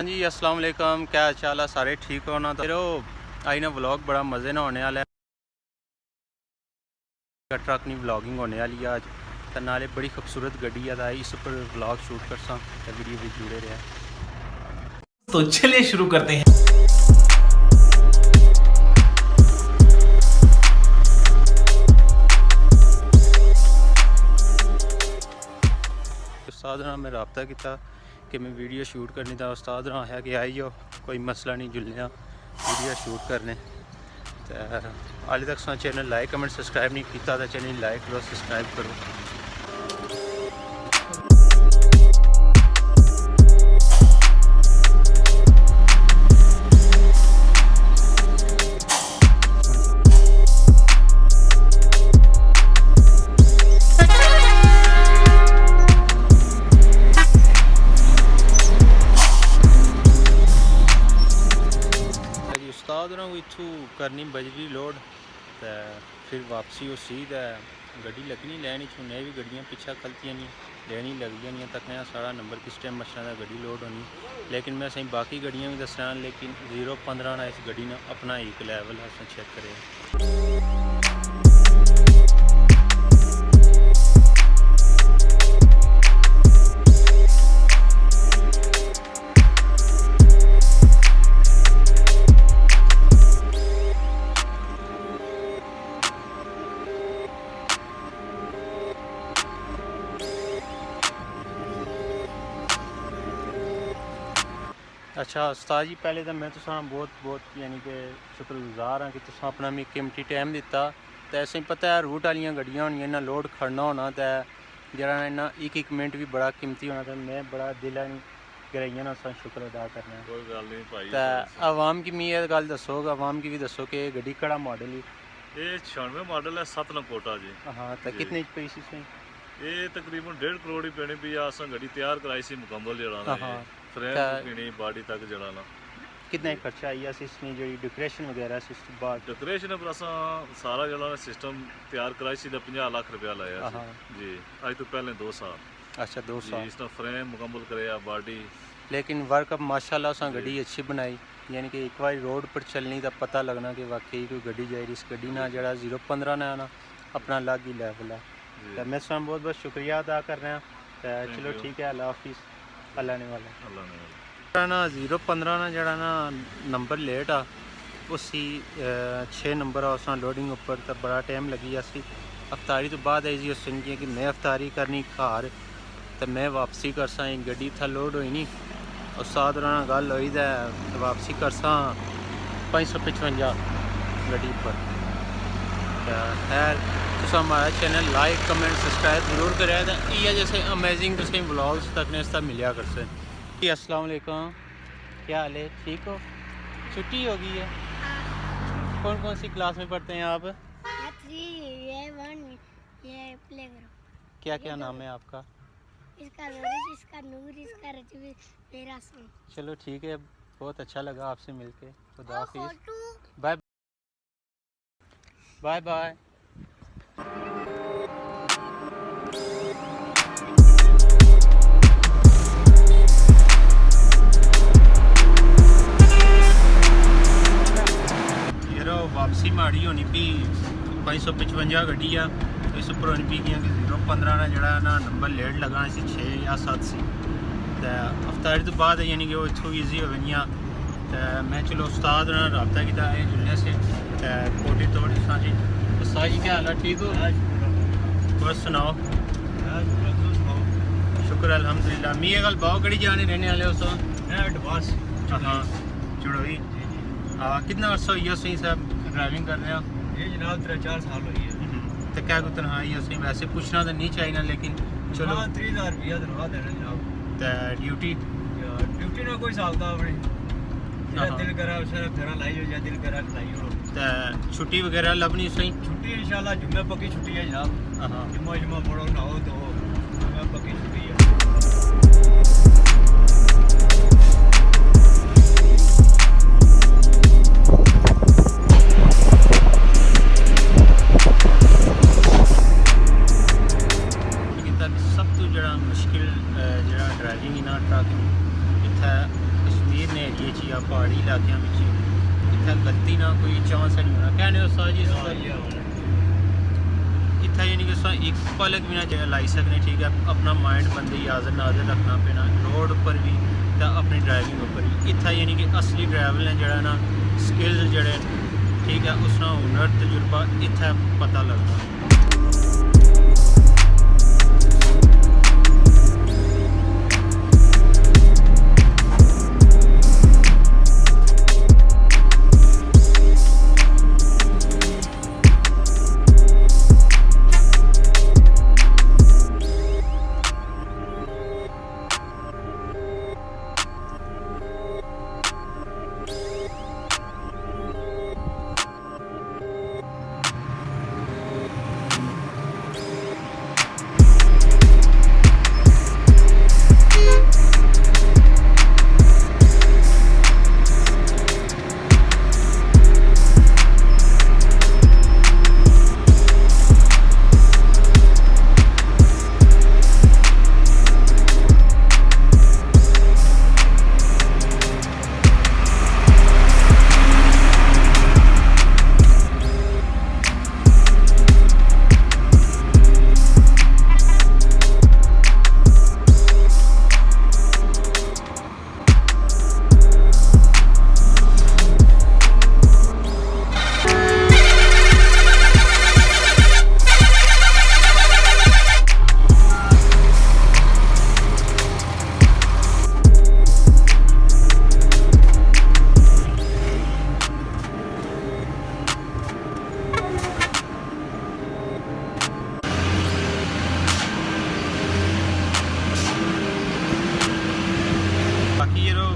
हाँ जी अस्सलाम वालेकुम, क्या हाल चाल है? सारे ठीक हो ना? तो आई ना व्लॉग बड़ा मज़े ना होने वाला है। ट्रक नहीं व्लॉगिंग होने वाली है आज तो नाले बड़ी खूबसूरत गड्डी है इस पर व्लॉग शूट कर सा वीडियो भी जुड़े रहे। तो चलिए शुरू करते हैं। उस्ताद नाल मैं रबता किया कि मैं वीडियो शूट करनी था। उस्ताद नाल आया कि आई जाओ कोई मसला नहीं, जुलने वीडियो शूट करने। तो हाले तक सा चैनल लाइक कमेंट सब्सक्राइब नहीं किया तो चैनल लाइक करो सब्सक्राइब करो। उस्ताद ना इतों करनी बजरी लोड तो फिर वापसी उसी गड्डी लगनी लैन उन्हें भी गड्डियाँ पिछा खलतियाँ नहीं लैनी लगी नहीं तकने सारा नंबर किस टाइम मछना गड्डी लोड होनी। लेकिन मैं सही बाकी गड्डियाँ भी दसना लेकिन 0-15 ना इस गड्डी ने अपना एक लैवल है चेक करें। अच्छा उस्ताद जी, पहले तो मैं तुसा बहुत यानी कि शुक्रगुजार हाँ कि तुसा अपना मैं कीमती टाइम दिता। तो ऐसे ही पता है रूट वाली गड्डियाँ होनियां इन्ना लोड खड़ना होना तो जरा इन्ना एक मिनट भी बड़ा कीमती होना। तो मैं बड़ा दिल गराइया ना उस शुक्र अदा करना। कोई गल नहीं भाई। तो आवाम की मैं गल दसो, आवाम की भी दसो कि गड्डी कड़ा मॉडल ही ये 96 मॉडल है 7 लंकोटा जी। हाँ तो कितने पैसे से ये तकरीबन 1.5 करोड़ ही पैनी भी अस गड्डी तैयार कराई सी मुकम्मल जड़ा फ्रेम पीनी बॉडी तक जड़ा कितना खर्चा आई इसमें जी डेकोरेशन वगैरह सिस्टम बाद डेकोरेशन पर अस सारा जड़ा सिस्टम तैयार कराई सी 50 लाख रुपया लाया जी अज तो पहले 2 साल। अच्छा 2 साल इसका फ्रेम मुकम्मल कराया बॉडी। लेकिन वर्क अब माशाल्लाह सा गड्डी अच्छी बनाई यानी कि एक बार रोड पर चलनी तो पता लगना कि वाकई कोई गड्डी जाए इस गड्डी ना जरा 0-15 ना आना अपना अलग ही लैवल है। तो मैं इसमें बहुत बहुत शुक्रिया अदा कर रहा हूँ। चलो ठीक है, अल्लाह हाफिज़। अल्लाह ने वाला ना 0-15 ना जरा ना नंबर लेट आ उसी 6 नंबर आ उस लोडिंग उपर तो बड़ा टाइम लगी असी अफ्तारी तो बाद आई जी उस दिन कि मैं अफ्तारी करनी घर तो मैं वापसी कर सा गड्डी इतना लोड होई नहीं उस साथ गल हुई तो वापसी कर सा 555 गड्डी पर। खैर तो हमारा चैनल लाइक कमेंट सब्सक्राइब जरूर करें तो ये जैसे अमेजिंग तुम व्लॉग्स तकने इसका मिलिया कर से। अस्सलाम वालेकुम, क्या हाल है? ठीक हो? छुट्टी हो गई है? कौन कौन सी क्लास में पढ़ते हैं आप? क्या क्या नाम है आपका? इसका नूर, इसका नूर, इसका रजवी, मेरा सन। चलो ठीक है, बहुत अच्छा लगा आपसे मिलके। खुदा हाफिज़, बाय बाय बाय। वापसी माड़ी होनी भी 555 गड्डी आ इस उपर होनी भी कि 0-15 ना जरा ना नंबर लेट लगा 6 या 7 सी तो अफ्तारी तो बाद यानी कि वो इतों ईजी हो गई। तो मैं चलो उस्ताद ने रबता किया है जुलने से कोटी तोड़ी साजी। उस्ताद जी क्या हाल है? ठीक हो? बस सुनाओ। शुक्र अल्हम्दुलिल्लाह। मैं ये गल बहुत गड़ी जाने रहने वाले उस एडवांस हाँ चुड़ोई कितना अर्सा हुई सही साहब ड्राइविंग कर रहे हो? ये जनाब 3-4 साल हुई है। तो क्या कुछ तनख्वाही है सही वैसे पूछना तो नहीं चाहिए ना लेकिन चलो 30,000 रुपया तनख्वाह देना जनाब। तो ड्यूटी ना कोई हिसाब था अपने दिल करा उसे घर लाई हो या दिल करा लाई हो। तो छुट्टी वगैरह लभनी सही? छुट्टी इंशाल्लाह जुम्मे पक्की छुट्टी है जनाब। जुम्मा पढ़ो ना हो तो जुम्मे पक्की छुट्टी है। सब तो जरा मुश्किल जरा ड्राइविंग ना ट्रक इतना कश्मीर या पहाड़ी इलाकों में इतना गलती ना कोई चांस नहीं होना कहने उस्ताद जी इतना यानी कि एक पलक भी ना लाई सकने ठीक है अपना माइंड बंदे हाजिर नाजिर रखना पैना रोड पर भी तो अपनी ड्राइविंग पर भी इतना यानी कि असली ड्राइवर ने जरा ना स्किल्स जड़े ठीक है उसना हुनर तजुर्बा इतना पता लगता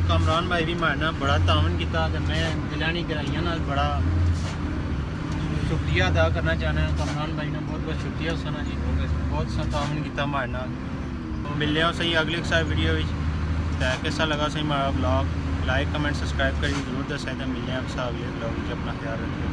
कमरान भाई भी मारना बड़ा तावन किया तो मैं दिलानी कराइया ना बड़ा शुक्रिया अदा करना चाहना कमरान भाई ने बहुत बहुत शुक्रिया उसना जी बहुत सा तावन किया मारना मिलने सही अगले एक सारी वीडियो कैसा लगा सही हमारा ब्लॉग लाइक कमेंट सब्सक्राइब करिए जरूर दसें तो मिलने अगले ब्लॉग अपना ख्याल रखिए।